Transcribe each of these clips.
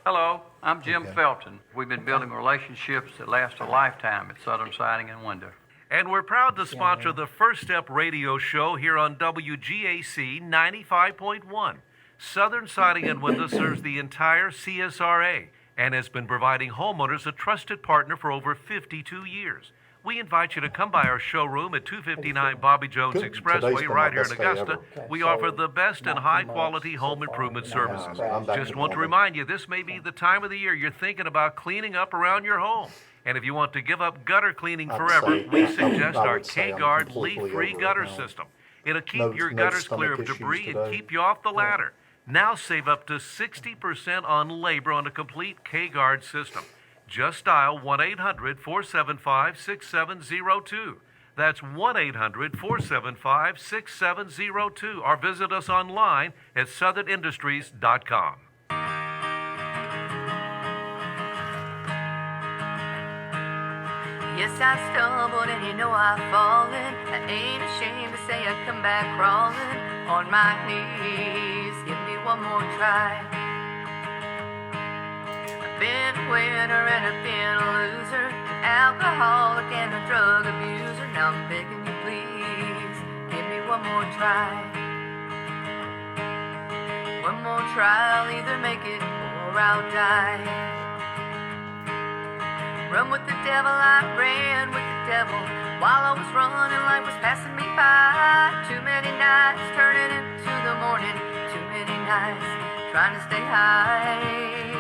Hello, I'm Jim Okay. Felton. We've been building relationships that last a lifetime at Southern Siding and Window. And we're proud to sponsor the First Step radio show here on WGAC 95.1. Southern Siding and Window serves the entire CSRA and has been providing homeowners a trusted partner for over 52 years. We invite you to come by our showroom at 259 Bobby Jones Good. Expressway Today's been my right here in best day Augusta. ever. We offer the best and high-quality home improvement services. I'm back Just to want to normal. remind you, this may be the time of the year you're thinking about cleaning up around your home. And if you want to give up gutter cleaning I'd forever, say- we I suggest would our say I'm K-Guard completely leak-free over it gutter now. system. It'll keep No- your no gutters stomach clear of issues debris and today. keep you off the ladder. Now save up to 60% on labor on a complete K-Guard system. Just dial 1-800-475-6702. That's 1-800-475-6702. Or visit us online at southernindustries.com. Yes, I stumbled and you know I've fallen. I ain't ashamed to say I come back crawling on my knees. Give me one more try. I've been a winner and I've been a loser, an alcoholic and a drug abuser. Now I'm begging you please, give me one more try. One more try, I'll either make it or I'll die. Run with the devil, I ran with the devil. While I was running, life was passing me by. Too many nights turning into the morning. Too many nights trying to stay high.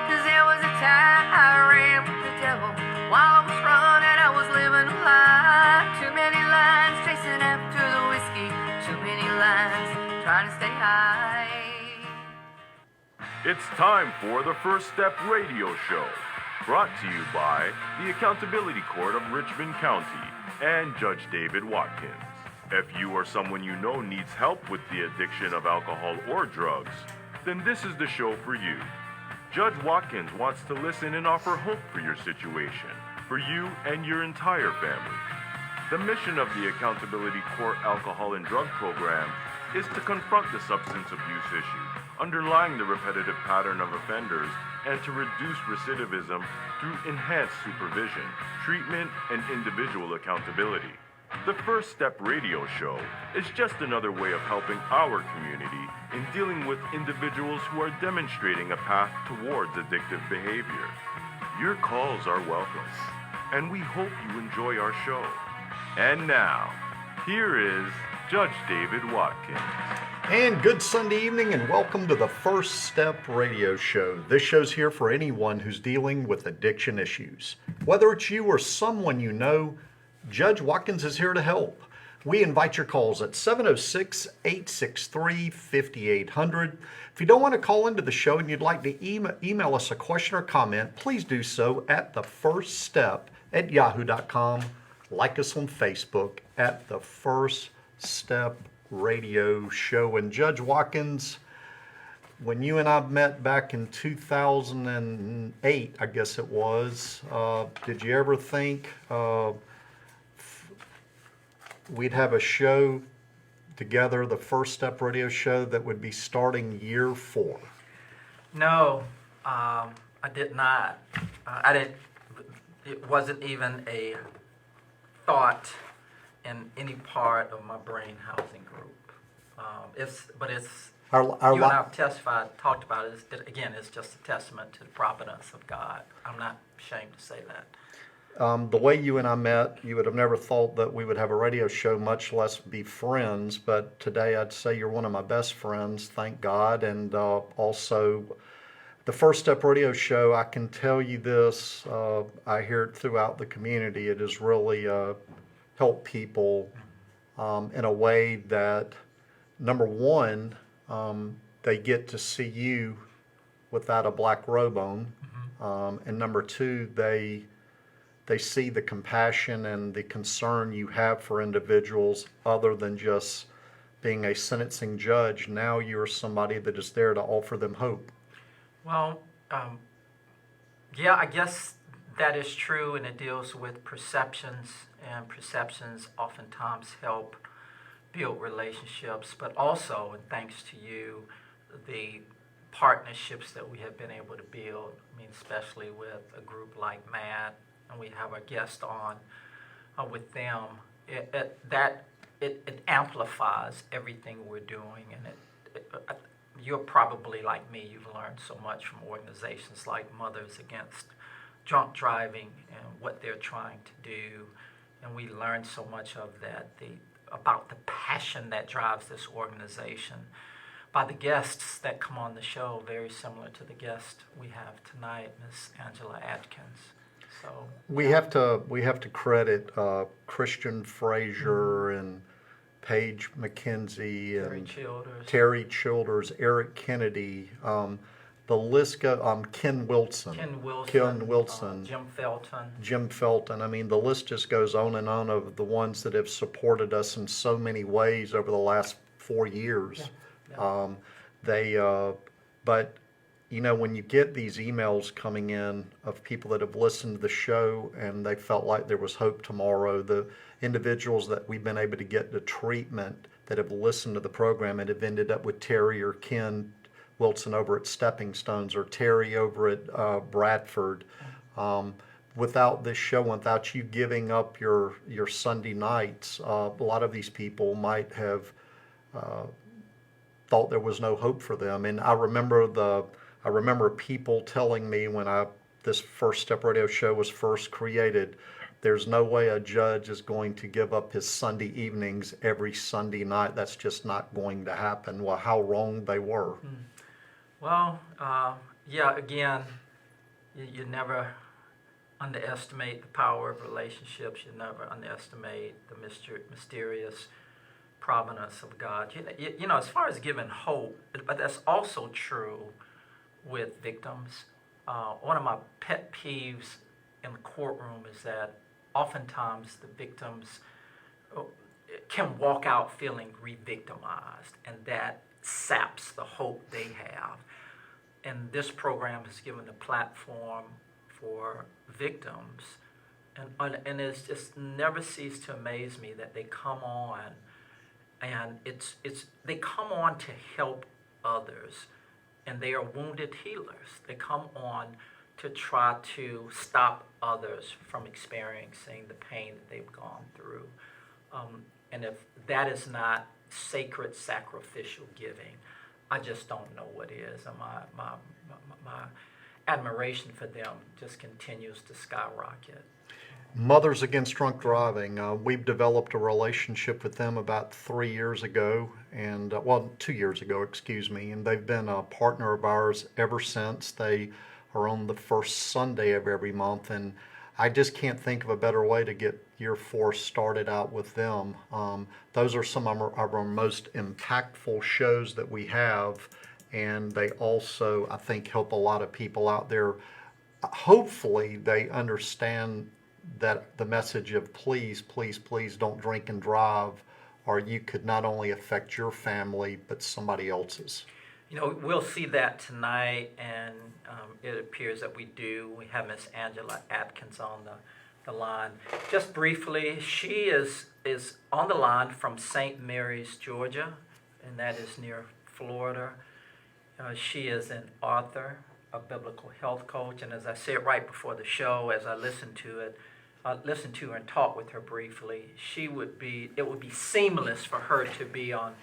'Cause there was a time I ran with the devil. While I was running, I was living a lie. Too many lines chasing after the whiskey. Too many lines trying to stay high. It's time for the First Step Radio Show, brought to you by the Accountability Court of Richmond County and Judge David Watkins. If you or someone you know needs help with the addiction of alcohol or drugs, then this is the show for you. Judge Watkins wants to listen and offer hope for your situation, for you and your entire family. The mission of the Accountability Court Alcohol and Drug Program is to confront the substance abuse issue underlying the repetitive pattern of offenders and to reduce recidivism through enhanced supervision, treatment, and individual accountability. The First Step Radio Show is just another way of helping our community in dealing with individuals who are demonstrating a path towards addictive behavior. Your calls are welcome, and we hope you enjoy our show. And now, here is Judge David Watkins. And good Sunday evening, and welcome to the First Step Radio Show. This show's here for anyone who's dealing with addiction issues. Whether it's you or someone you know, Judge Watkins is here to help. We invite your calls at 706-863-5800. If you don't want to call into the show and you'd like to email us a question or comment, please do so at thefirststep@yahoo.com. Like us on Facebook at The First Step Radio Show. And Judge Watkins, when you and I met back in 2008, I guess it was, did you ever think we'd have a show together, the First Step Radio Show, that would be starting year 4? No, I did not. I didn't. It wasn't even a thought in any part of my brain housing group. But it's Our you and li- I've talked about it. Again, it's just a testament to the providence of God. I'm not ashamed to say that. The way you and I met, you would have never thought that we would have a radio show, much less be friends. But today I'd say you're one of my best friends, thank God. And also, the First Step Radio Show, I can tell you this, I hear it throughout the community. It has really helped people in a way that, number one, they get to see you without a black robe on. And number two, they see the compassion and the concern you have for individuals other than just being a sentencing judge. Now you're somebody that is there to offer them hope. Well, yeah, I guess that is true, and it deals with perceptions, and perceptions oftentimes help build relationships, but also, and thanks to you, the partnerships that we have been able to build. I mean, especially with a group like MADD, and we have a guest on with them. It amplifies everything we're doing, and you're probably like me. You've learned so much from organizations like Mothers Against Drunk Driving and what they're trying to do, and we learned so much of that, about the passion that drives this organization by the guests that come on the show, very similar to the guest we have tonight, Miss Angela Atkins. So We have to credit Christian Frazier and Paige McKenzie Terry and Childers. Terry Childers, Eric Kennedy, the list Ken Wilson. Ken Wilson. Jim Felton. I mean, the list just goes on and on of the ones that have supported us in so many ways over the last 4 years. Yeah. But you know, when you get these emails coming in of people that have listened to the show and they felt like there was hope tomorrow, the individuals that we've been able to get to treatment that have listened to the program and have ended up with Terry or Ken Wilson over at Stepping Stones or Terry over at Bradford. Without this show, without you giving up your Sunday nights, a lot of these people might have thought there was no hope for them. And I remember people telling me when this First Step Radio show was first created, there's no way a judge is going to give up his Sunday evenings every Sunday night. That's just not going to happen. Well, how wrong they were. Well, yeah, again, you never underestimate the power of relationships. You never underestimate the mysterious providence of God. You know, as far as giving hope, but that's also true with victims. One of my pet peeves in the courtroom is that oftentimes the victims can walk out feeling re-victimized, and that saps the hope they have. And this program has given a platform for victims, and it's just never ceased to amaze me that they come on, and they come on to help others, and they are wounded healers. They come on to try to stop others from experiencing the pain that they've gone through. And if that is not sacred sacrificial giving, I just don't know what is. And my admiration for them just continues to skyrocket. Mothers Against Drunk Driving. We've developed a relationship with them about 3 years ago, and 2 years ago, excuse me, and they've been a partner of ours ever since. They are on the first Sunday of every month, and I just can't think of a better way to get year 4 started out with them. Those are some of our most impactful shows that we have, and they also, I think, help a lot of people out there. Hopefully, they understand that the message of please, please, please don't drink and drive, or you could not only affect your family, but somebody else's. You know, we'll see that tonight, and it appears that we do. We have Miss Angela Atkins on the line. Just briefly, she is on the line from St. Mary's, Georgia, and that is near Florida. She is an author, a biblical health coach, and as I said right before the show, as I listened to her and talked with her briefly, it would be seamless for her to be on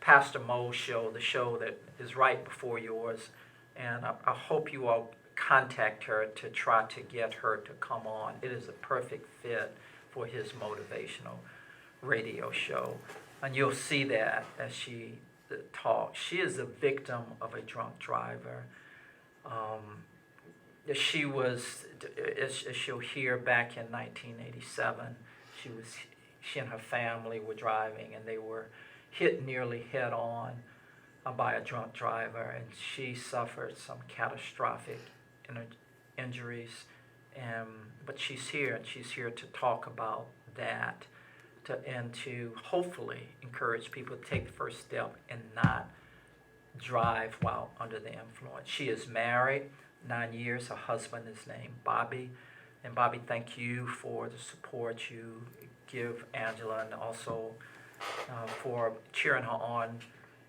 Pastor Mo's show, the show that is right before yours, and I hope you all contact her to try to get her to come on. It is a perfect fit for his motivational radio show, and you'll see that as she talks. She is a victim of a drunk driver. She was, as she'll hear, back in 1987, she and her family were driving, and they were hit nearly head on by a drunk driver, and she suffered some catastrophic injuries. But she's here, and she's here to talk about that, and to hopefully encourage people to take the first step and not drive while under the influence. She is married, 9 years. Her husband is named Bobby. And Bobby, thank you for the support you give Angela, and also for cheering her on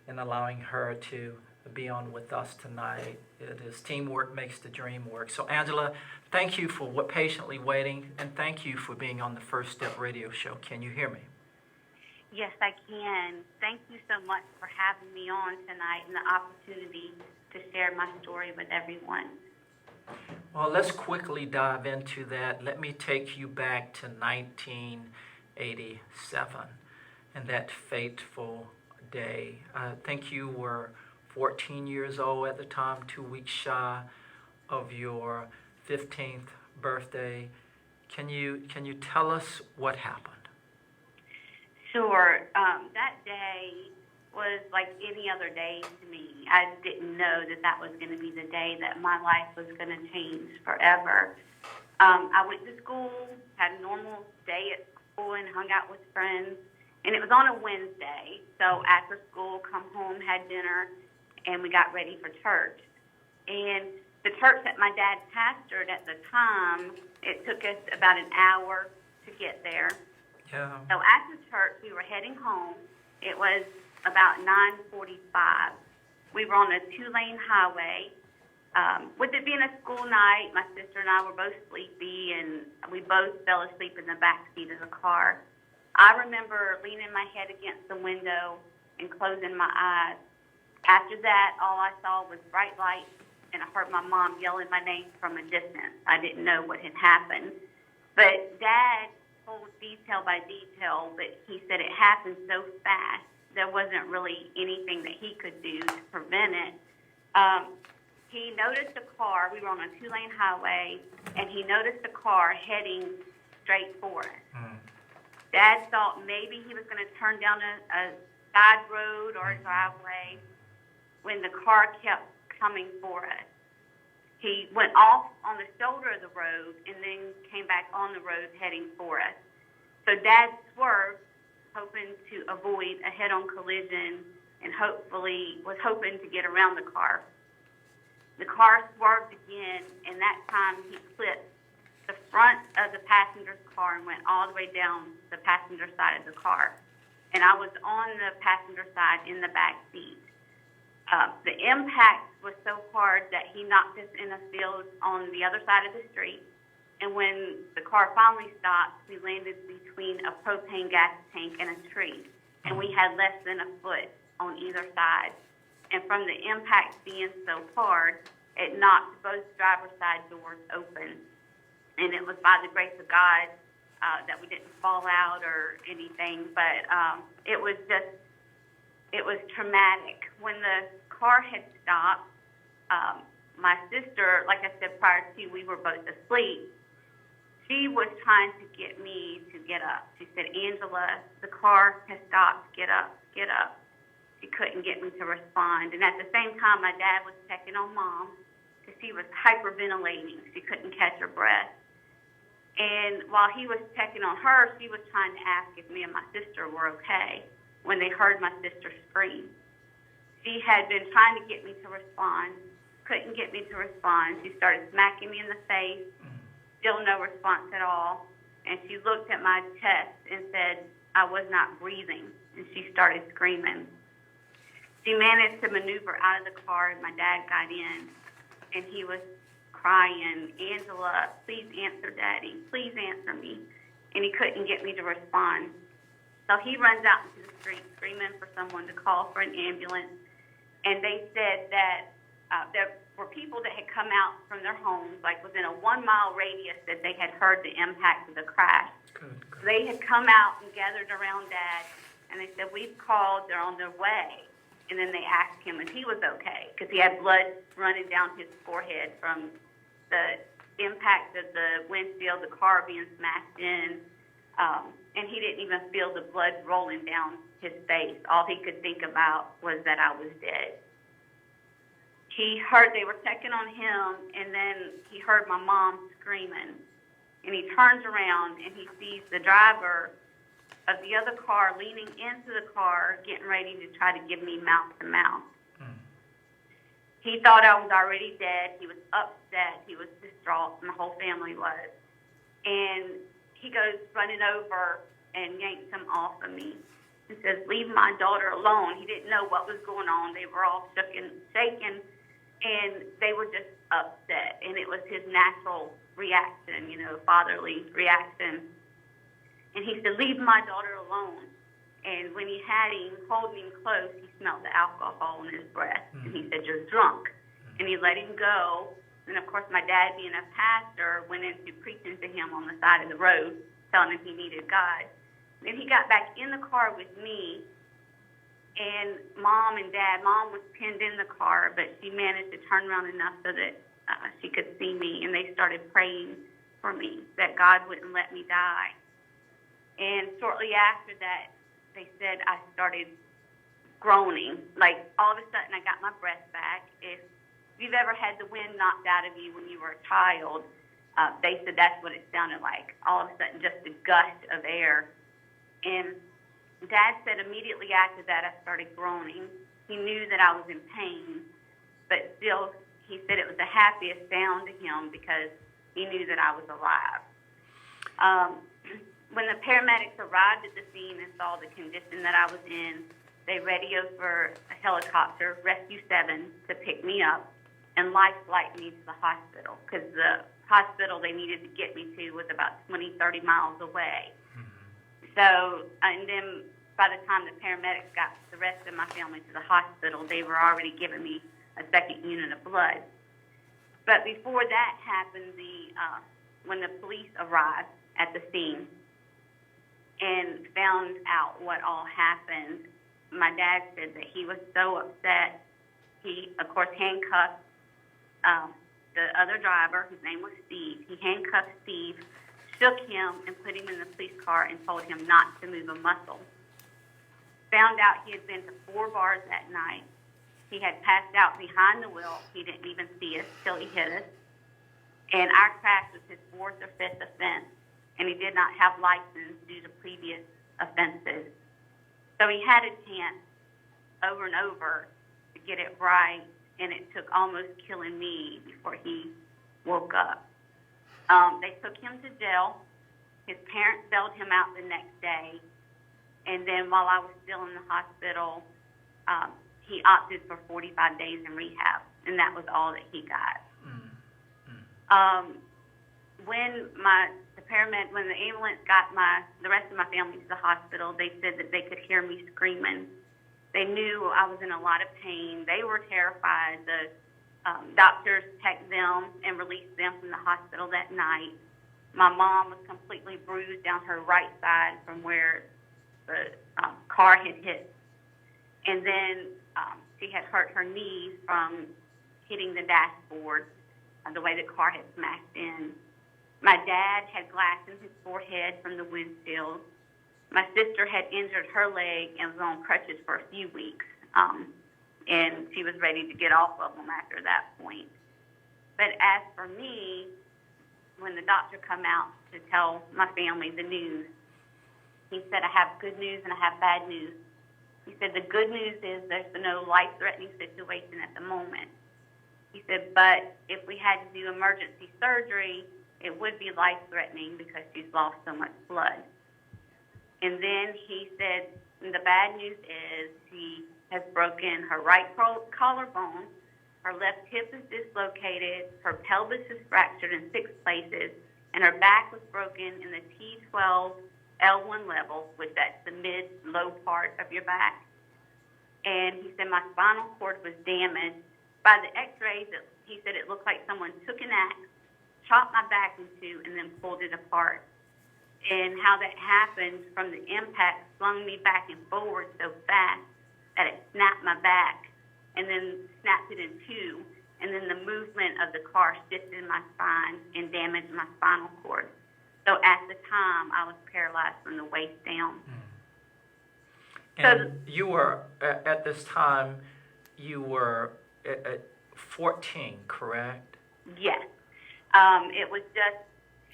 and allowing her to be on with us tonight. It is teamwork makes the dream work. So Angela, thank you for patiently waiting, and thank you for being on the First Step Radio Show. Can you hear me? Yes, I can. Thank you so much for having me on tonight and the opportunity to share my story with everyone. Well, let's quickly dive into that. Let me take you back to 1987 and that fateful day. I think you were 14 years old at the time, 2 weeks shy of your 15th birthday. Can you tell us what happened? Sure. That day was like any other day to me. I didn't know that was going to be the day that my life was going to change forever. I went to school, had a normal day at school, and hung out with friends. And it was on a Wednesday. So after school, come home, had dinner, and we got ready for church. And the church that my dad pastored at the time, it took us about an hour to get there. Yeah. So after church, we were heading home. It was about 9:45. We were on a 2-lane highway. With it being a school night, my sister and I were both sleepy, and we both fell asleep in the back seat of the car. I remember leaning my head against the window and closing my eyes. After that, all I saw was bright lights, and I heard my mom yelling my name from a distance. I didn't know what had happened. But Dad told detail by detail, but he said it happened so fast, there wasn't really anything that he could do to prevent it. He noticed a car. We were on a 2-lane highway, and he noticed a car heading straight for us. Dad thought maybe he was going to turn down a side road or a driveway when the car kept coming for us. He went off on the shoulder of the road and then came back on the road heading for us. So Dad swerved, hoping to avoid a head-on collision and was hoping to get around the car. The car swerved again, and that time he clipped the front of the passenger's car and went all the way down the passenger side of the car. And I was on the passenger side in the back seat. The impact was so hard that he knocked us in a field on the other side of the street. And when the car finally stopped, we landed between a propane gas tank and a tree. And we had less than a foot on either side. And from the impact being so hard, it knocked both driver's side doors open. And it was by the grace of God that we didn't fall out or anything. But it was traumatic. When the car had stopped, my sister, like I said prior to, we were both asleep. She was trying to get me to get up. She said, "Angela, the car has stopped. Get up, get up." She couldn't get me to respond. And at the same time, my dad was checking on Mom because she was hyperventilating. She couldn't catch her breath. And while he was checking on her, she was trying to ask if me and my sister were okay when they heard my sister scream. She had been trying to get me to respond, couldn't get me to respond. She started smacking me in the face, still no response at all. And she looked at my chest and said I was not breathing, and she started screaming. She managed to maneuver out of the car, and my dad got in, and he was crying, "Angela, please answer Daddy. Please answer me." And he couldn't get me to respond. So he runs out into the street screaming for someone to call for an ambulance. And they said that there were people that had come out from their homes, like within a 1-mile radius, that they had heard the impact of the crash. Good. They had come out and gathered around Dad, and they said, "We've called, they're on their way." And then they asked him if he was okay, because he had blood running down his forehead from the impact of the windshield, the car being smashed in, and he didn't even feel the blood rolling down his face. All he could think about was that I was dead. He heard they were checking on him, and then he heard my mom screaming. And he turns around, and he sees the driver of the other car leaning into the car, getting ready to try to give me mouth-to-mouth. He thought I was already dead. He was upset. He was distraught, and the whole family was. And he goes running over and yanks him off of me. and says, "Leave my daughter alone." He didn't know what was going on. They were all shaken, and they were just upset. And it was his natural reaction, fatherly reaction. And he said, "Leave my daughter alone." And when he had him, holding him close, he smelled the alcohol in his breath. And he said, "You're drunk." And he let him go. And, of course, my dad, being a pastor, went into preaching to him on the side of the road, telling him he needed God. Then he got back in the car with me, and Mom was pinned in the car, but she managed to turn around enough so that she could see me, and they started praying for me, that God wouldn't let me die. And shortly after that, they said I started groaning. Like, all of a sudden, I got my breath back. If you've ever had the wind knocked out of you when you were a child, they said that's what it sounded like. All of a sudden, just a gust of air. And Dad said immediately after that, I started groaning. He knew that I was in pain, but still, he said it was the happiest sound to him because he knew that I was alive. When the paramedics arrived at the scene and saw the condition that I was in, they radioed for a helicopter, Rescue 7, to pick me up and life flight me to the hospital, because the hospital they needed to get me to was about 20, 30 miles away. So, and then by the time the paramedics got the rest of my family to the hospital, they were already giving me a second unit of blood. But before that happened, when the police arrived at the scene and found out what all happened, my dad said that he was so upset. He, of course, handcuffed the other driver, whose name was Steve. He handcuffed Steve, shook him, and put him in the police car and told him not to move a muscle. Found out he had been to 4 bars that night. He had passed out behind the wheel. He didn't even see us till he hit us. And our crash was his 4th or 5th offense, and he did not have license due to previous offenses. So he had a chance over and over to get it right, and it took almost killing me before he woke up. They took him to jail. His parents bailed him out the next day. And then while I was still in the hospital, he opted for 45 days in rehab, and that was all that he got. When the ambulance got the rest of my family to the hospital, they said that they could hear me screaming. They knew I was in a lot of pain. They were terrified. The doctors checked them and released them from the hospital that night. My mom was completely bruised down her right side from where the car had hit. And then she had hurt her knees from hitting the dashboard, the way the car had smashed in. My dad had glass in his forehead from the windshield. My sister had injured her leg and was on crutches for a few weeks, and she was ready to get off of them after that point. But as for me, when the doctor come out to tell my family the news, he said, "I have good news and I have bad news." He said, "The good news is there's no life-threatening situation at the moment." He said, "But if we had to do emergency surgery, it would be life-threatening because she's lost so much blood." And then he said, the bad news is she has broken her right collarbone, her left hip is dislocated, her pelvis is fractured in 6 places, and her back was broken in the T12 L1 level, which that's the mid-low part of your back. And he said my spinal cord was damaged. By the x-rays, he said it looked like someone took an axe, chopped my back in 2, and then pulled it apart. And how that happened from the impact flung me back and forward so fast that it snapped my back and then snapped it in 2. And then the movement of the car shifted my spine and damaged my spinal cord. So at the time, I was paralyzed from the waist down. And you were, at this time, you were at 14, correct? Yes. It was just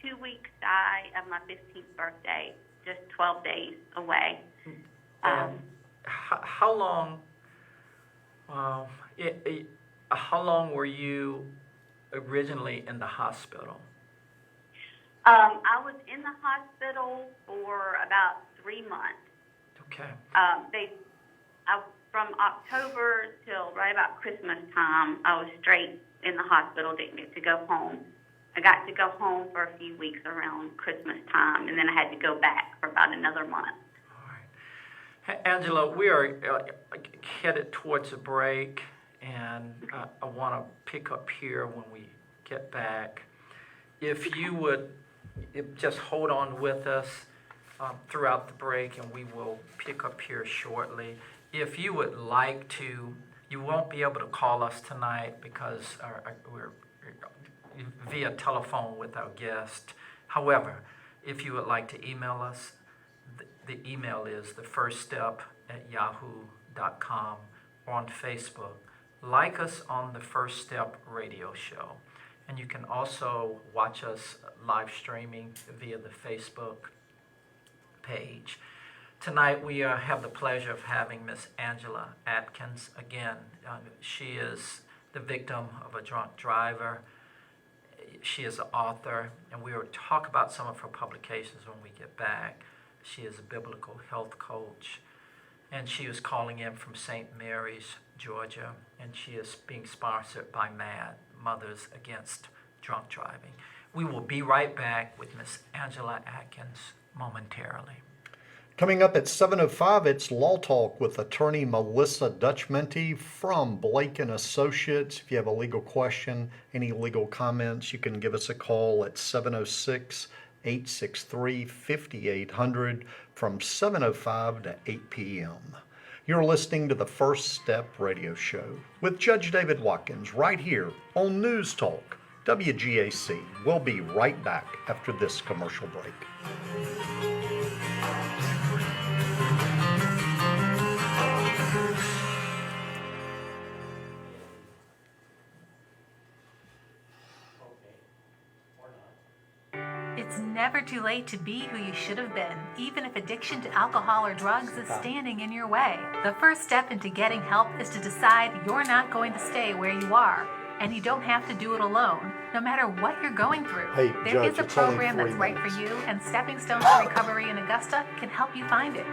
2 weeks shy of my 15th birthday, just 12 days away. How long? How long were you originally in the hospital? I was in the hospital for about 3 months. Okay. From October till right about Christmas time, I was straight in the hospital, didn't get to go home. I got to go home for a few weeks around Christmas time, and then I had to go back for about another month. All right. Angela, we are headed towards a break, and I want to pick up here when we get back. If you would just hold on with us throughout the break, and we will pick up here shortly. If you would like to, you won't be able to call us tonight because we're via telephone with our guest. However, if you would like to email us, the email is thefirststep@yahoo.com, or on Facebook. Like us on the First Step radio show. And you can also watch us live streaming via the Facebook page. Tonight we have the pleasure of having Miss Angela Atkins. Again, she is the victim of a drunk driver. She is an author, and we will talk about some of her publications when we get back. She is a biblical health coach, and she is calling in from St. Mary's, Georgia, and she is being sponsored by MADD, Mothers Against Drunk Driving. We will be right back with Miss Angela Atkins momentarily. Coming up at 7:05, it's Law Talk with attorney Melissa Dutchmenty from Blake & Associates. If you have a legal question, any legal comments, you can give us a call at 706-863-5800 from 7:05 to 8 p.m. You're listening to the First Step radio show with Judge David Watkins right here on News Talk, WGAC. We'll be right back after this commercial break. It's never too late to be who you should have been, even if addiction to alcohol or drugs is standing in your way. The first step into getting help is to decide you're not going to stay where you are, and you don't have to do it alone, no matter what you're going through. Hey, There Judge, is a it's only program 3 that's right minutes. for you, and Stepping Stones to Recovery in Augusta can help you find it.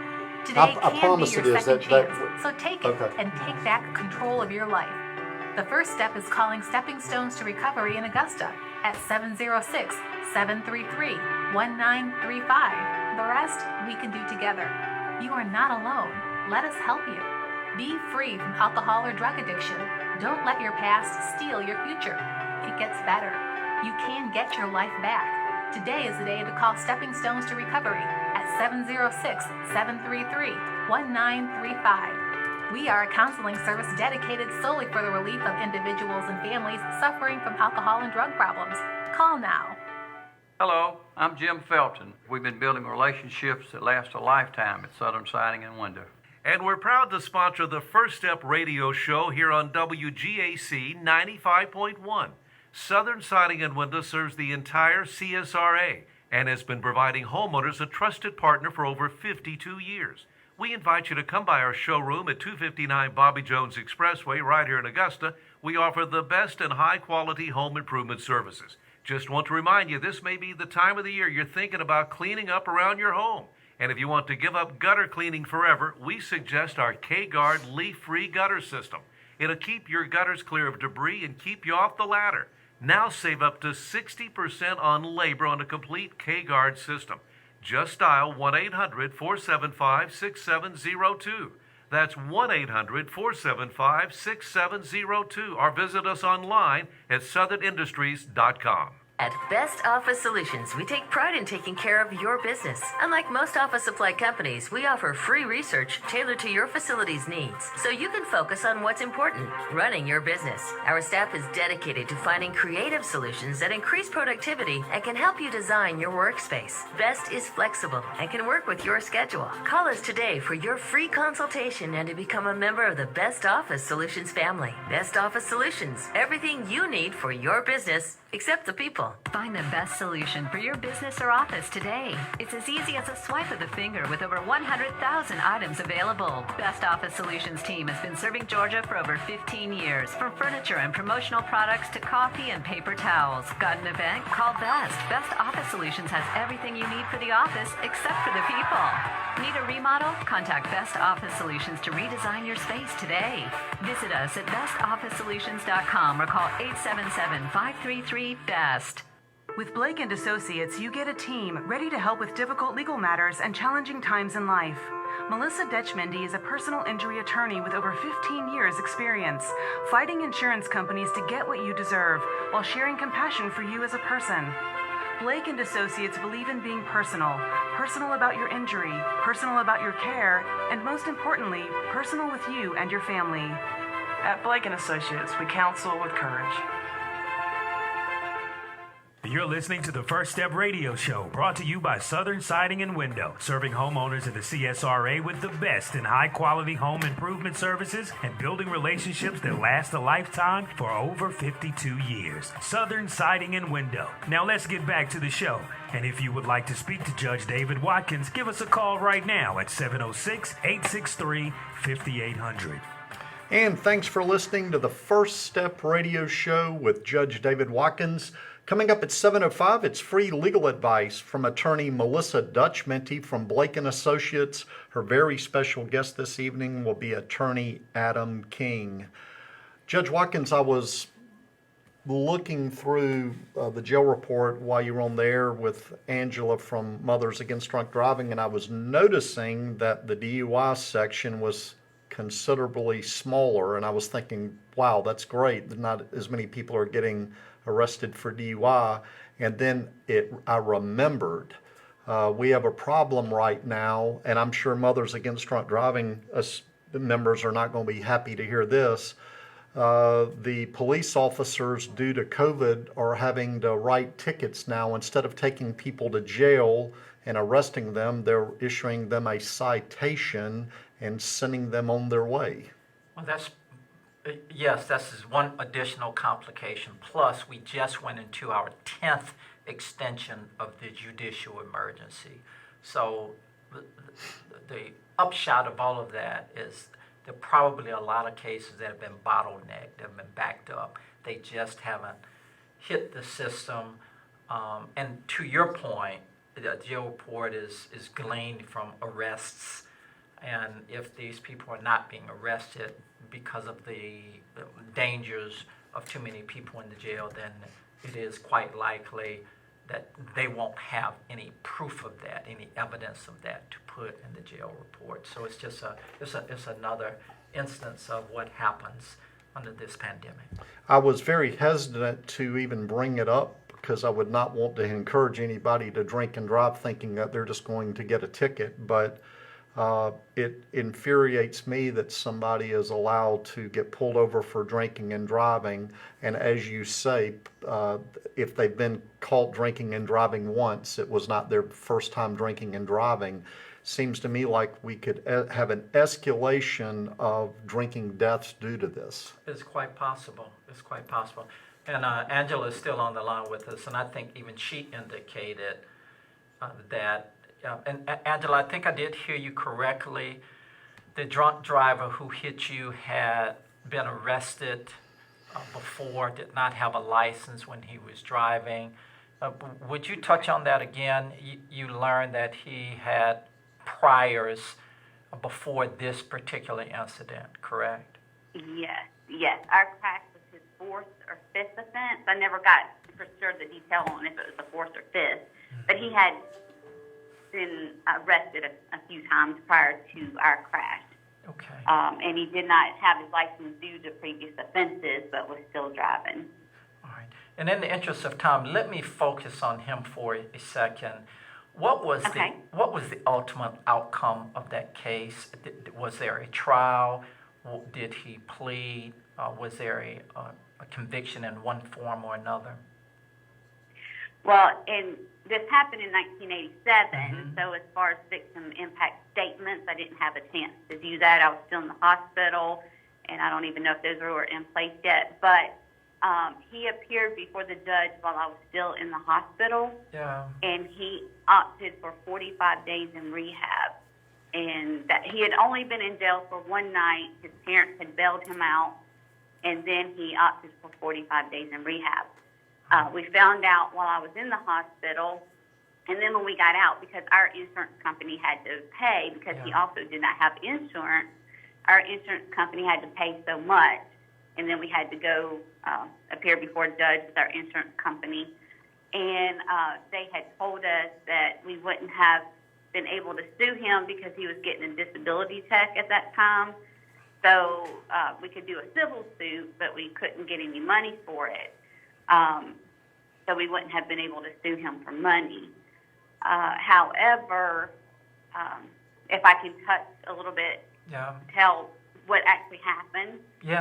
Today I can be promise your it is. second That- chance, so take it okay. and take back control of your life. The first step is calling Stepping Stones to Recovery in Augusta at 706-733-1935. The rest we can do together. You are not alone. Let us help you. Be free from alcohol or drug addiction. Don't let your past steal your future. It gets better. You can get your life back. Today is the day to call Stepping Stones to Recovery at 706-733-1935. We are a counseling service dedicated solely for the relief of individuals and families suffering from alcohol and drug problems. Call now. Hello, I'm Jim Felton. We've been building relationships that last a lifetime at Southern Siding and Window. And we're proud to sponsor the First Step radio show here on WGAC 95.1. Southern Siding and Window serves the entire CSRA and has been providing homeowners a trusted partner for over 52 years. We invite you to come by our showroom at 259 Bobby Jones Expressway right here in Augusta. We offer the best and high-quality home improvement services. Just want to remind you, this may be the time of the year you're thinking about cleaning up around your home. And if you want to give up gutter cleaning forever, we suggest our K-Guard leaf-free gutter system. It'll keep your gutters clear of debris and keep you off the ladder. Now save up to 60% on labor on a complete K-Guard system. Just dial 1-800-475-6702. That's 1-800-475-6702. Or visit us online at southernindustries.com. At Best Office Solutions, we take pride in taking care of your business. Unlike most office supply companies, we offer free research tailored to your facility's needs, so you can focus on what's important, running your business. Our staff is dedicated to finding creative solutions that increase productivity and can help you design your workspace. Best is flexible and can work with your schedule. Call us today for your free consultation and to become a member of the Best Office Solutions family. Best Office Solutions, everything you need for your business, except the people. simple. Find the best solution for your business or office today. It's as easy as a swipe of the finger with over 100,000 items available. Best Office Solutions team has been serving Georgia for over 15 years. From furniture and promotional products to coffee and paper towels. Got an event? Call Best. Best Office Solutions has everything you need for the office except for the people. Need a remodel? Contact Best Office Solutions to redesign your space today. Visit us at bestofficesolutions.com or call 877-533-BEST. With Blake & Associates, you get a team ready to help with difficult legal matters and challenging times in life. Melissa Detchmendy is a personal injury attorney with over 15 years' experience, fighting insurance companies to get what you deserve while sharing compassion for you as a person. Blake & Associates believe in being personal. Personal about your injury, personal about your care, and most importantly, personal with you and your family. At Blake & Associates, we counsel with courage. You're listening to the First Step Radio Show, brought to you by Southern Siding and Window, serving homeowners in the CSRA with the best in high-quality home improvement services and building relationships that last a lifetime for over 52 years. Southern Siding and Window. Now let's get back to the show. And if you would like to speak to Judge David Watkins, give us a call right now at 706-863-5800. And thanks for listening to the First Step Radio Show with Judge David Watkins. Coming up at 7:05, it's free legal advice from attorney Melissa Detchmendy from Blake & Associates. Her very special guest this evening will be attorney Adam King. Judge Watkins, I was looking through the jail report while you were on there with Angela from Mothers Against Drunk Driving, and I was noticing that the DUI section was considerably smaller, and I was thinking, wow, that's great. Not as many people are getting arrested for DUI. And then I remembered we have a problem right now, and I'm sure Mothers Against Drunk Driving members are not going to be happy to hear this. The police officers, due to COVID, are having to write tickets now. Instead of taking people to jail and arresting them, they're issuing them a citation and sending them on their way. Well, yes, this is one additional complication. Plus, we just went into our 10th extension of the judicial emergency. So the upshot of all of that is there are probably a lot of cases that have been bottlenecked, that have been backed up. They just haven't hit the system. And to your point, the jail report is gleaned from arrests. And if these people are not being arrested because of the dangers of too many people in the jail, then it is quite likely that they won't have any proof of that, any evidence of that to put in the jail report. So it's just it's another instance of what happens under this pandemic. I was very hesitant to even bring it up because I would not want to encourage anybody to drink and drive thinking that they're just going to get a ticket, but it infuriates me that somebody is allowed to get pulled over for drinking and driving. And as you say, if they've been caught drinking and driving once, it was not their first time drinking and driving. Seems to me like we could have an escalation of drinking deaths due to this. It's quite possible. It's quite possible. And Angela is still on the line with us, and I think even she indicated that. And Angela, I think I did hear you correctly. The drunk driver who hit you had been arrested before, did not have a license when he was driving. Would you touch on that again? You learned that he had priors before this particular incident, correct? Yes. Our crash was his fourth or fifth offense. I never got for sure the detail on if it was the fourth or fifth, but he had been arrested a few times prior to our crash. Okay. And he did not have his license due to previous offenses, but was still driving. All right. And in the interest of time, let me focus on him for a second. What was the ultimate outcome of that case? Was there a trial? Did he plead? Was there a conviction in one form or another? Well, this happened in 1987, so as far as victim impact statements, I didn't have a chance to do that. I was still in the hospital, and I don't even know if those were in place yet. But He appeared before the judge while I was still in the hospital, Yeah. and he opted for 45 days in rehab. And that he had only been in jail for one night. His parents had bailed him out, and then he opted for 45 days in rehab. We found out while I was in the hospital, and then when we got out, because our insurance company had to pay, because he also did not have insurance, our insurance company had to pay so much, and then we had to go appear before a judge with our insurance company. And they had told us that we wouldn't have been able to sue him because he was getting a disability check at that time. So we could do a civil suit, but we couldn't get any money for it. So we wouldn't have been able to sue him for money. However, if I can touch a little bit, tell what actually happened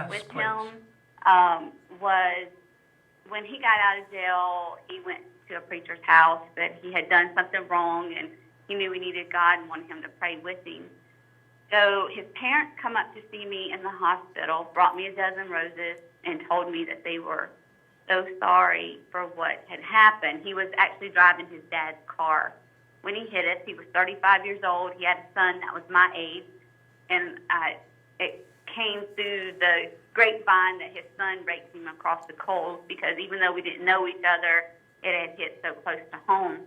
with please. him, was when he got out of jail, he went to a preacher's house that he had done something wrong, and he knew he needed God and wanted him to pray with him. So his parents come up to see me in the hospital, brought me a dozen roses, and told me that they were so sorry for what had happened. He was actually driving his dad's car when he hit us. He was 35 years old. He had a son that was my age, and it came through the grapevine that his son raked him across the coals, because even though we didn't know each other, it had hit so close to home.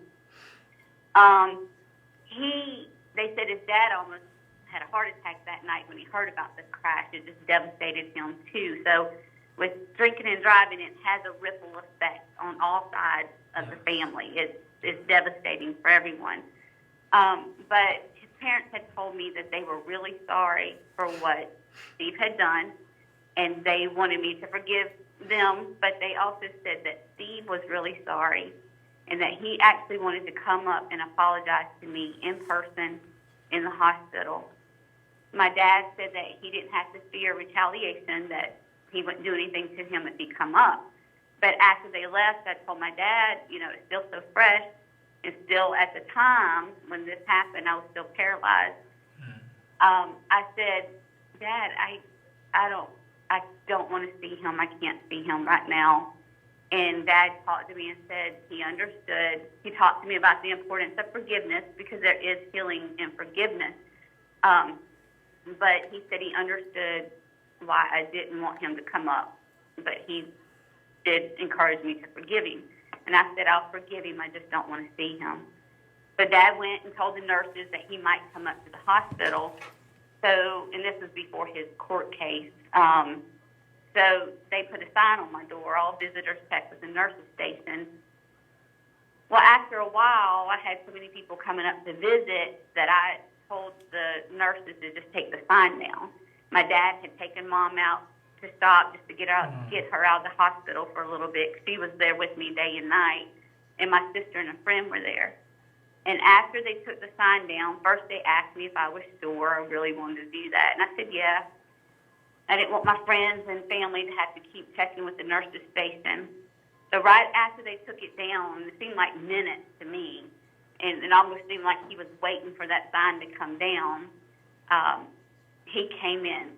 They said his dad almost had a heart attack that night when he heard about the crash. It just devastated him too. So with drinking and driving, it has a ripple effect on all sides of the family. It's devastating for everyone. But his parents had told me that they were really sorry for what Steve had done, and they wanted me to forgive them, but they also said that Steve was really sorry, and that he actually wanted to come up and apologize to me in person in the hospital. My dad said that he didn't have to fear retaliation, that he wouldn't do anything to him if he come up. But after they left, I told my dad, it's still so fresh, and still at the time when this happened, I was still paralyzed. I said, Dad, I don't want to see him. I can't see him right now. And Dad talked to me and said he understood. He talked to me about the importance of forgiveness, because there is healing in forgiveness. But he said he understood why I didn't want him to come up. But he did encourage me to forgive him. And I said, I'll forgive him. I just don't want to see him. So Dad went and told the nurses that he might come up to the hospital. So, and this was before his court case. So they put a sign on my door, all visitors check with the nurses station. Well, after a while, I had so many people coming up to visit that I told the nurses to just take the sign down. My dad had taken Mom out to stop just to get her out of the hospital for a little bit. She was there with me day and night, and my sister and a friend were there. And after they took the sign down, first they asked me if I was sure I really wanted to do that. And I said, yeah. I didn't want my friends and family to have to keep checking with the nurses station. So right after they took it down, it seemed like minutes to me, and it almost seemed like he was waiting for that sign to come down. He came in.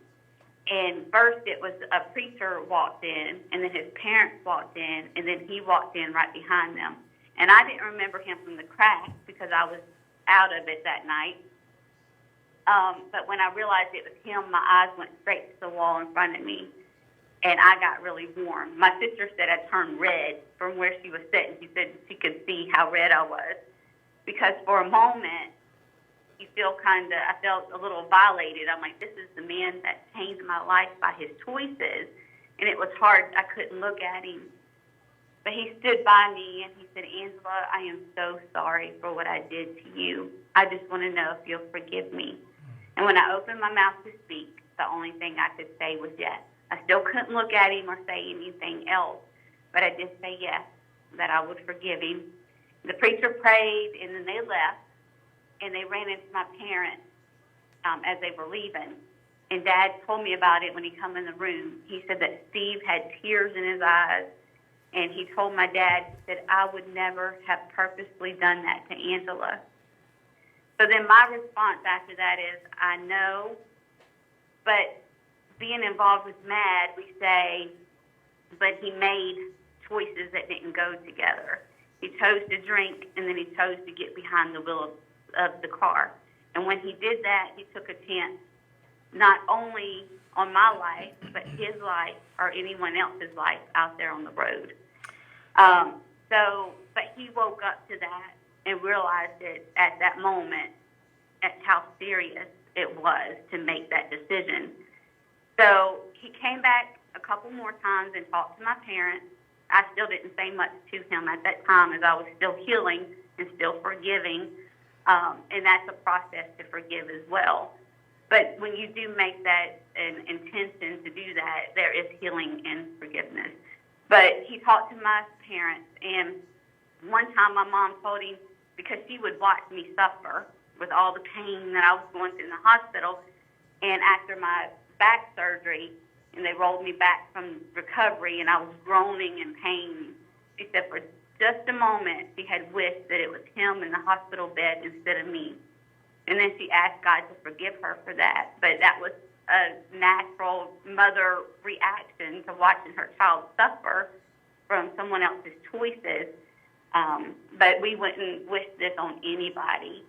And first it was a preacher walked in, and then his parents walked in, and then he walked in right behind them. And I didn't remember him from the crash because I was out of it that night. But when I realized it was him, my eyes went straight to the wall in front of me, and I got really warm. My sister said I turned red from where she was sitting. She said she could see how red I was, because for a moment, I felt a little violated. I'm like, this is the man that changed my life by his choices, and it was hard. I couldn't look at him. But he stood by me, and he said, Angela, I am so sorry for what I did to you. I just want to know if you'll forgive me. And when I opened my mouth to speak, the only thing I could say was yes. I still couldn't look at him or say anything else, but I did say yes, that I would forgive him. The preacher prayed, and then they left, and they ran into my parents as they were leaving. And Dad told me about it when he come in the room. He said that Steve had tears in his eyes, and he told my dad, he said, I would never have purposely done that to Angela. So then my response after that is, I know, but being involved with MADD, we say, but he made choices that didn't go together. He chose to drink, and then he chose to get behind the wheel of the car. And when he did that, he took a chance not only on my life, but his life or anyone else's life out there on the road. But he woke up to that and realized it at that moment at how serious it was to make that decision. So he came back a couple more times and talked to my parents. I still didn't say much to him at that time as I was still healing and still forgiving. And that's a process to forgive as well. But when you do make that an intention to do that, there is healing and forgiveness. But he talked to my parents, and one time my mom told him, because she would watch me suffer with all the pain that I was going through in the hospital, and after my back surgery, and they rolled me back from recovery, and I was groaning in pain, she said for just a moment she had wished that it was him in the hospital bed instead of me. And then she asked God to forgive her for that. But that was a natural mother reaction to watching her child suffer from someone else's choices. But we wouldn't wish this on anybody.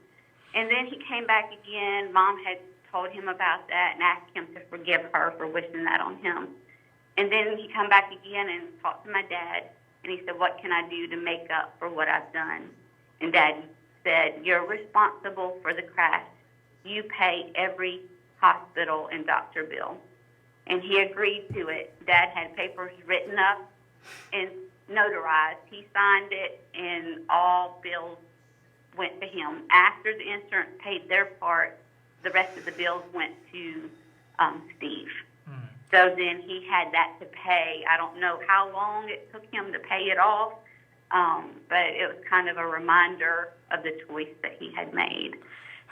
And then he came back again. Mom had told him about that and asked him to forgive her for wishing that on him. And then he come back again and talked to my dad. And he said, what can I do to make up for what I've done? And Dad said, you're responsible for the crash. You pay every hospital and doctor bill. And he agreed to it. Dad had papers written up and notarized. He signed it, and all bills went to him. After the insurance paid their part, the rest of the bills went to Steve. So then he had that to pay. I don't know how long it took him to pay it off, but it was kind of a reminder of the choice that he had made.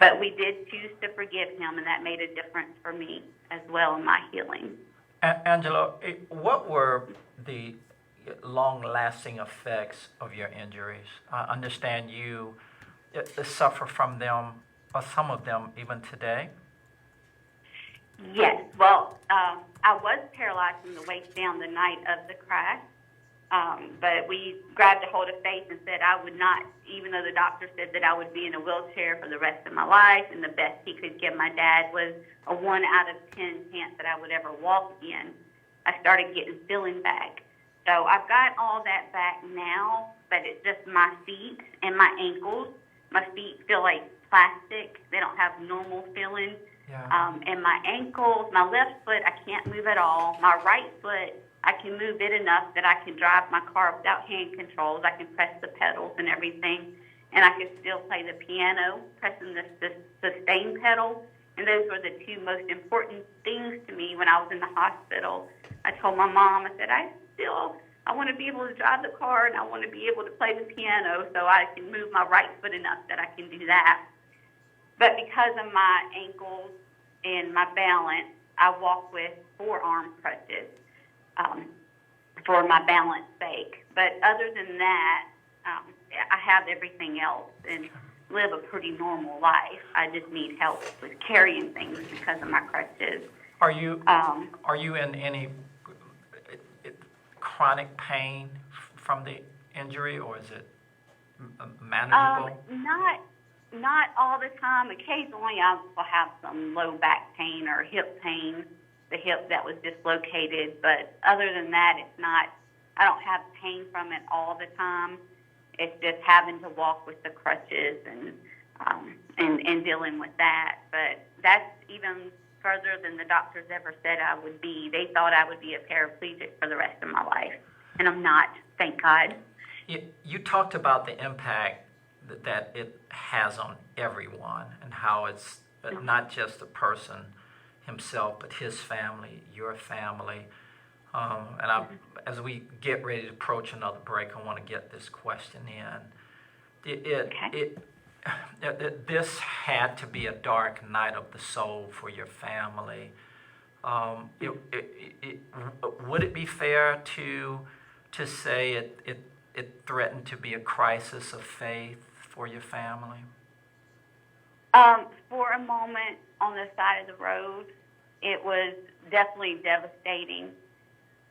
But we did choose to forgive him, and that made a difference for me as well in my healing. Angela, what were the long-lasting effects of your injuries? I understand you suffer from them, or some of them even today. Yes. Well, I was paralyzed from the waist down the night of the crash, but we grabbed a hold of faith and said I would not, even though the doctor said that I would be in a wheelchair for the rest of my life, and the best he could give my dad was a 1 out of 10 chance that I would ever walk again. I started getting feeling back. So I've got all that back now, but it's just my feet and my ankles. My feet feel like plastic. They don't have normal feeling. Yeah. And my ankles, my left foot, I can't move at all. My right foot, I can move it enough that I can drive my car without hand controls. I can press the pedals and everything. And I can still play the piano, pressing the sustain pedal. And those were the two most important things to me when I was in the hospital. I told my mom, I said, I want to be able to drive the car, and I want to be able to play the piano so I can move my right foot enough that I can do that. But because of my ankles and my balance, I walk with forearm crutches for my balance sake. But other than that, I have everything else and live a pretty normal life. I just need help with carrying things because of my crutches. Are you in any chronic pain from the injury, or is it manageable? Not all the time. Occasionally I will have some low back pain or hip pain, the hip that was dislocated. But other than that, it's not. I don't have pain from it all the time. It's just having to walk with the crutches and dealing with that. But that's even further than the doctors ever said I would be. They thought I would be a paraplegic for the rest of my life, and I'm not. Thank God. You talked about the impact that it has on everyone, and how it's not just the person himself, but his family, your family. As we get ready to approach another break, I want to get this question in. This had to be a dark night of the soul for your family. Would it be fair to say it threatened to be a crisis of faith for your family? For a moment on the side of the road, it was definitely devastating.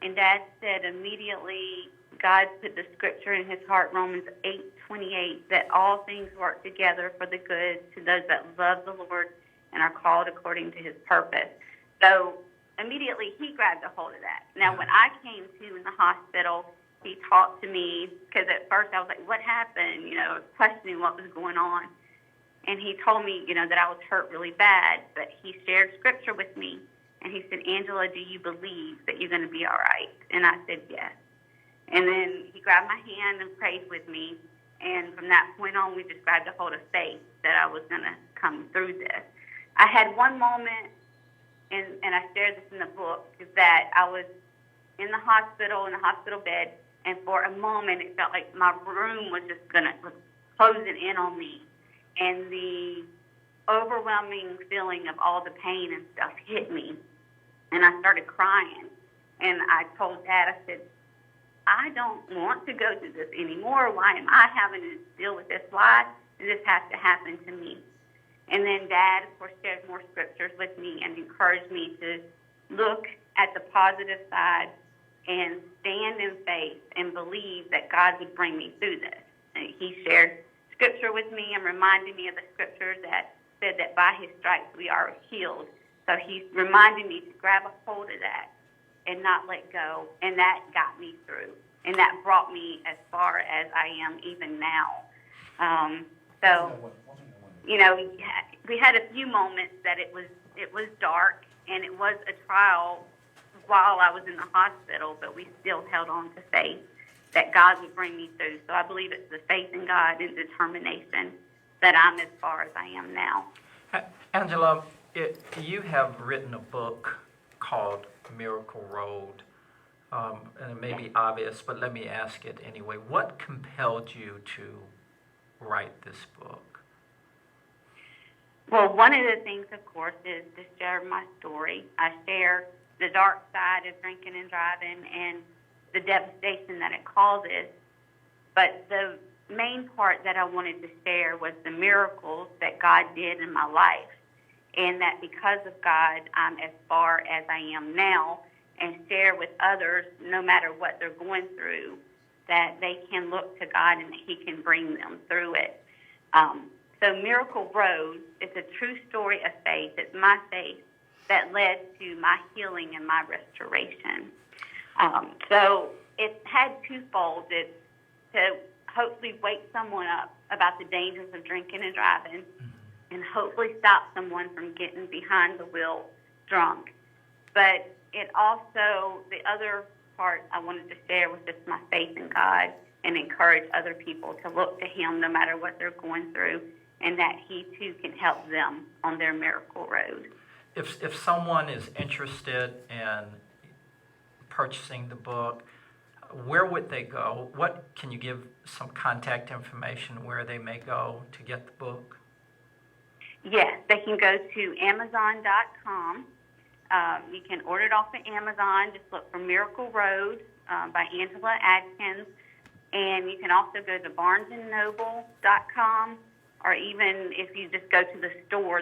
And Dad said immediately God put the scripture in his heart, Romans 8:28, that all things work together for the good to those that love the Lord and are called according to his purpose. So immediately he grabbed a hold of that. Now, when I came to in the hospital, he talked to me, because at first I was like, what happened? Questioning what was going on. And he told me, that I was hurt really bad, but he shared scripture with me. And he said, Angela, do you believe that you're going to be all right? And I said, yes. And then he grabbed my hand and prayed with me. And from that point on, we just grabbed a hold of faith that I was going to come through this. I had one moment, and I shared this in the book, is that I was in the hospital bed, and for a moment it felt like my room was just was closing in on me. And the overwhelming feeling of all the pain and stuff hit me. And I started crying. And I told Dad, I said, I don't want to go through this anymore. Why am I having to deal with this? Why does this have to happen to me? And then Dad, of course, shared more scriptures with me and encouraged me to look at the positive side and stand in faith and believe that God would bring me through this. And he shared scripture with me and reminded me of the scripture that said that by his stripes we are healed. So he reminded me to grab a hold of that and not let go, and that got me through. And that brought me as far as I am even now. We had a few moments that it was dark, and it was a trial while I was in the hospital, but we still held on to faith that God would bring me through. So I believe it's the faith in God and determination that I'm as far as I am now. Angela, you have written a book called Miracle Road, and it may be obvious, but let me ask it anyway. What compelled you to write this book? Well, one of the things, of course, is to share my story. I share the dark side of drinking and driving and the devastation that it causes. But the main part that I wanted to share was the miracles that God did in my life, and that because of God, I'm as far as I am now, and share with others, no matter what they're going through, that they can look to God and that he can bring them through it. So Miracle Road is a true story of faith. It's my faith that led to my healing and my restoration. So it had twofold. It's to hopefully wake someone up about the dangers of drinking and driving, and hopefully stop someone from getting behind the wheel drunk. But it also, the other part I wanted to share was just my faith in God and encourage other people to look to him no matter what they're going through, and that he too can help them on their miracle road. If someone is interested in purchasing the book, where would they go? Can you give some contact information where they may go to get the book? Yes, they can go to Amazon.com. You can order it off of Amazon. Just look for Miracle Road by Angela Atkins. And you can also go to BarnesandNoble.com, or even if you just go to the store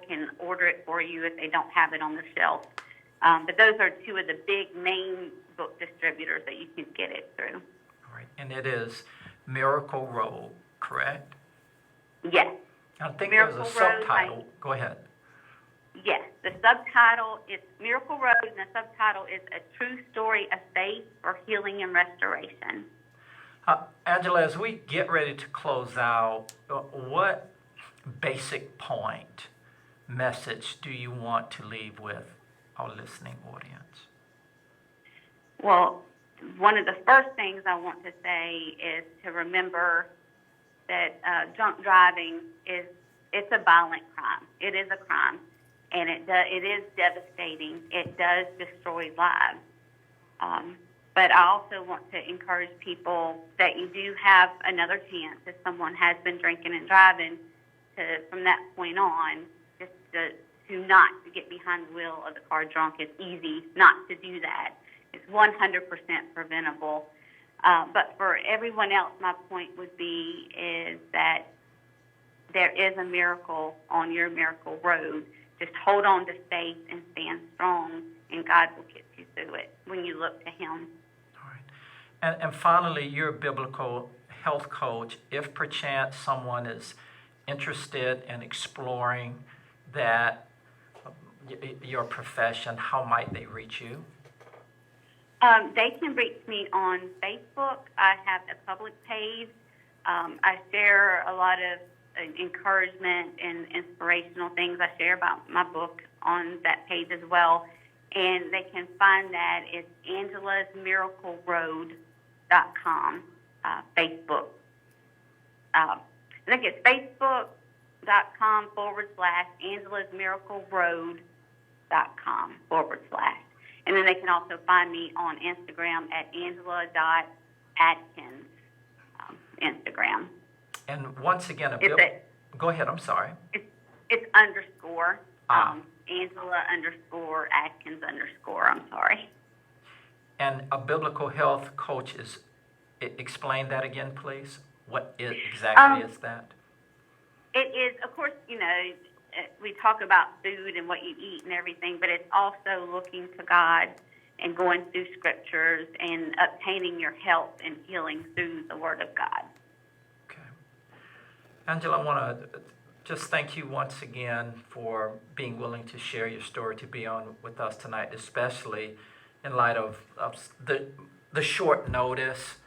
can order it for you if they don't have it on the shelf. But those are two of the big main book distributors that you can get it through. All right, and it is Miracle Road, correct? Yes. I think Miracle there's a Road subtitle. Go ahead. Yes, the subtitle is Miracle Road, and the subtitle is A True Story of Faith for Healing and Restoration. Angela, as we get ready to close out, what basic point, message do you want to leave with our listening audience? Well, one of the first things I want to say is to remember that drunk driving it's a violent crime. It is a crime, and it is devastating. It does destroy lives. But I also want to encourage people that you do have another chance if someone has been drinking and driving to, from that point on, just to not to get behind the wheel of the car drunk. It's easy not to do that. It's 100% preventable. But for everyone else, my point would be is that there is a miracle on your miracle road, just hold on to faith and stand strong, and God will get you through it when you look to Him. All right. And finally, you're a biblical health coach. If perchance someone is interested in exploring that, your profession, how might they reach you? They can reach me on Facebook. I have a public page. I share a lot of encouragement and inspirational things. I share about my book on that page as well. And they can find that. It's angelasmiracleroad.com, Facebook. I think it's facebook.com/AngelasMiracleRoad.com/. And then they can also find me on Instagram at Angela.Atkins, Instagram. And once again, go ahead, I'm sorry. It's underscore, Angela_Atkins_, I'm sorry. And a biblical health coach is, explain that again, please. What exactly is that? It is, of course, we talk about food and what you eat and everything, but it's also looking to God and going through scriptures and obtaining your health and healing through the Word of God. Okay. Angela, I want to just thank you once again for being willing to share your story, to be on with us tonight, especially in light of the short notice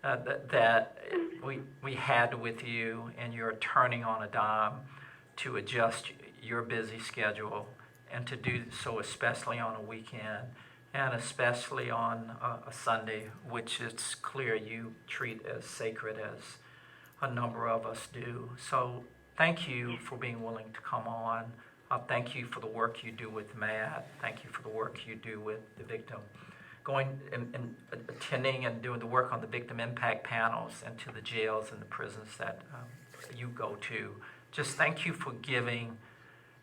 that we had with you, and you're turning on a dime to adjust your busy schedule, and to do so especially on a weekend, and especially on a Sunday, which it's clear you treat as sacred as a number of us do. So thank you for being willing to come on. Thank you for the work you do with MADD. Thank you for the work you do with the victim, going and attending and doing the work on the victim impact panels and to the jails and the prisons that you go to. Just thank you for giving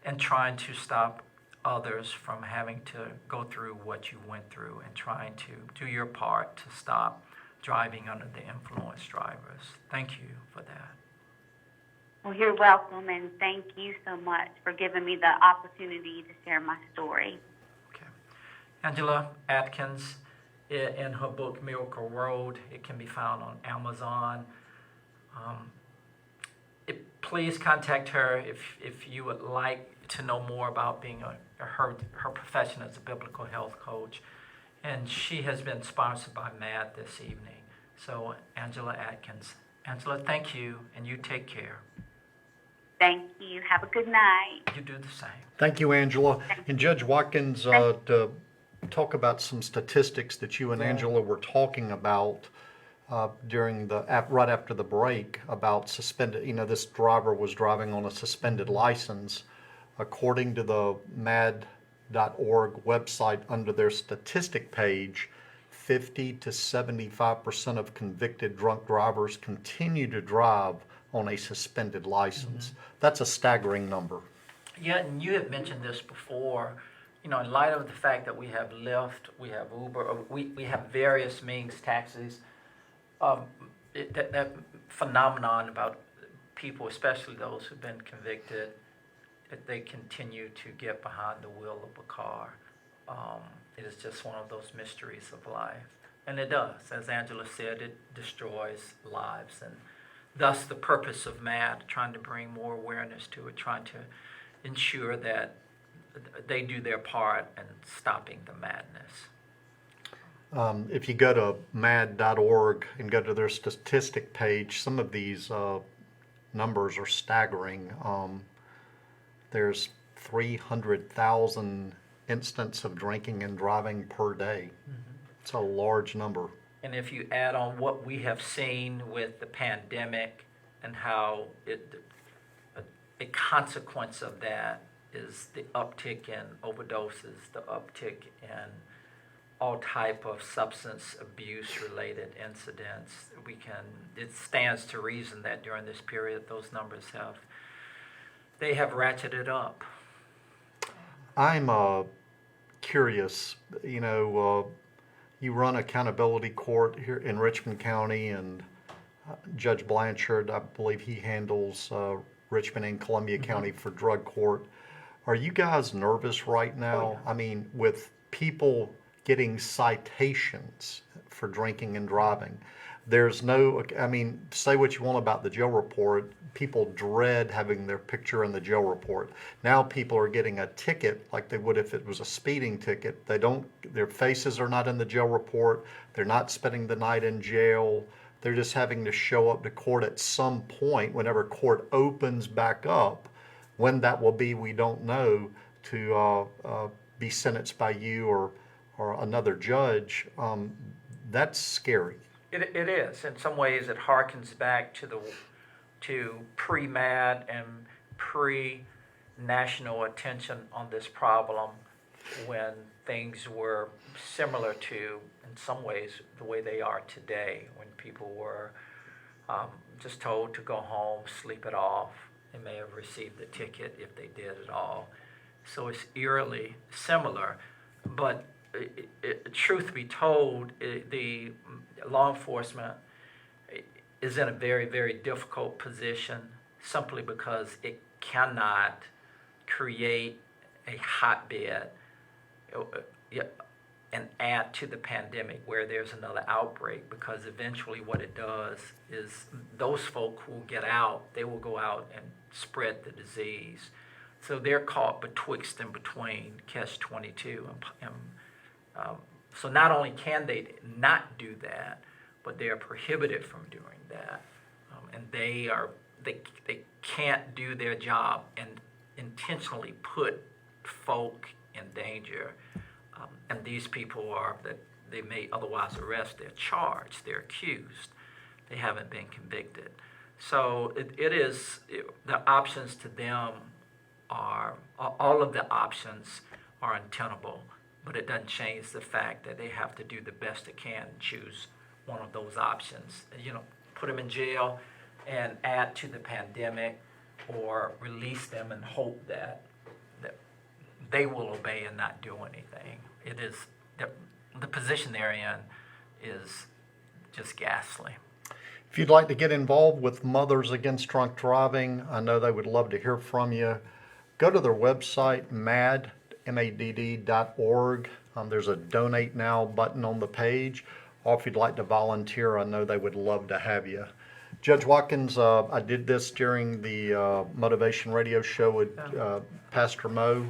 and trying to stop others from having to go through what you went through, and trying to do your part to stop driving under the influence drivers. Thank you for that. Well, you're welcome, and thank you so much for giving me the opportunity to share my story. Okay. Angela Atkins, in her book Miracle Road, it can be found on Amazon. Please contact her if you would like to know more about being her profession as a biblical health coach. And she has been sponsored by MADD this evening. So, Angela Atkins. Angela, thank you, and you take care. Thank you. Have a good night. You do the same. Thank you, Angela. And Judge Watkins, to talk about some statistics that you and Angela were talking about during right after the break about suspended. This driver was driving on a suspended license. According to the MADD.org website, under their statistic page, 50 to 75% of convicted drunk drivers continue to drive on a suspended license. Mm-hmm. That's a staggering number. Yeah, and you have mentioned this before. In light of the fact that we have Lyft, we have Uber, we have various means, taxis, that phenomenon about people, especially those who've been convicted, that they continue to get behind the wheel of a car. It is just one of those mysteries of life. And it does. As Angela said, it destroys lives. And thus the purpose of MADD, trying to bring more awareness to it, trying to ensure that they do their part in stopping the madness. If you go to MADD.org and go to their statistic page, some of these numbers are staggering. There's 300,000 instances of drinking and driving per day. Mm-hmm. It's a large number. And if you add on what we have seen with the pandemic and how a consequence of that is the uptick in overdoses, the uptick in all type of substance abuse related incidents, it stands to reason that during this period those numbers have ratcheted up. I'm curious, you run accountability court here in Richmond County, and Judge Blanchard, I believe he handles Richmond and Columbia County for drug court. Are you guys nervous right now? I mean, with people getting citations for drinking and driving, there's no, I mean, say what you want about the jail report, people dread having their picture in the jail report. Now people are getting a ticket like they would if it was a speeding ticket. They don't, their faces are not in the jail report. They're not spending the night in jail. They're just having to show up to court at some point, whenever court opens back up. When that will be, we don't know, to be sentenced by you or another judge. That's scary. It is. In some ways, it harkens back to pre-MADD and pre-national attention on this problem, when things were similar to, in some ways, the way they are today, when people were just told to go home, sleep it off. They may have received a ticket if they did at all. So it's eerily similar. But truth be told, the law enforcement is in a very, very difficult position, simply because it cannot create a hotbed and add to the pandemic where there's another outbreak, because eventually what it does is those folk who get out, they will go out and spread the disease. So they're caught betwixt and between, catch-22. So not only can they not do that, but they are prohibited from doing that. And they can't do their job and intentionally put folk in danger. And these people that they may otherwise arrest, they're charged, they're accused. They haven't been convicted. So the options to them all of the options are untenable, but it doesn't change the fact that they have to do the best they can and choose one of those options. Put them in jail and add to the pandemic, or release them and hope that they will obey and not do anything. It is the position they're in is just ghastly. If you'd like to get involved with Mothers Against Drunk Driving, I know they would love to hear from you. Go to their website, MADD.org. There's a Donate Now button on the page. Or if you'd like to volunteer, I know they would love to have you. Judge Watkins, I did this during the Motivation Radio show with Pastor Mo.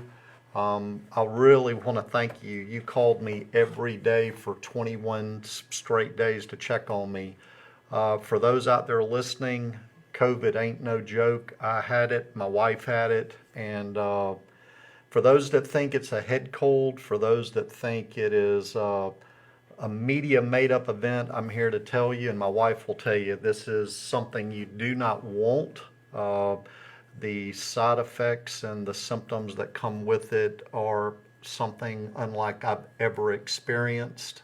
I really want to thank you. You called me every day for 21 straight days to check on me. For those out there listening, COVID ain't no joke. I had it, my wife had it, and for those that think it's a head cold, for those that think it is a media made-up event, I'm here to tell you, and my wife will tell you, this is something you do not want. The side effects and the symptoms that come with it are something unlike I've ever experienced.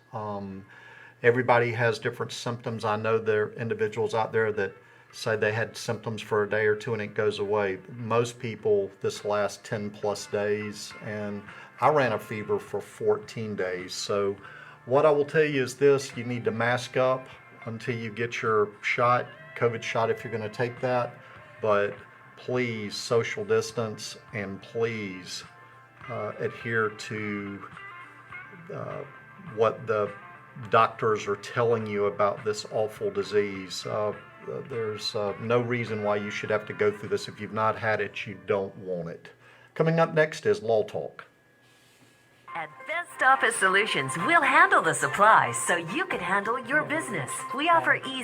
Everybody has different symptoms. I know there are individuals out there that say they had symptoms for a day or two and it goes away. Most people this last 10 plus days, and I ran a fever for 14 days. So what I will tell you is this: you need to mask up until you get your shot, COVID shot if you're going to take that. But please social distance, and please adhere to what the doctors are telling you about this awful disease. There's no reason why you should have to go through this. If you've not had it, you don't want it. Coming up next is Law Talk. At Best Office Solutions, we'll handle the supplies so you can handle your business. We offer easy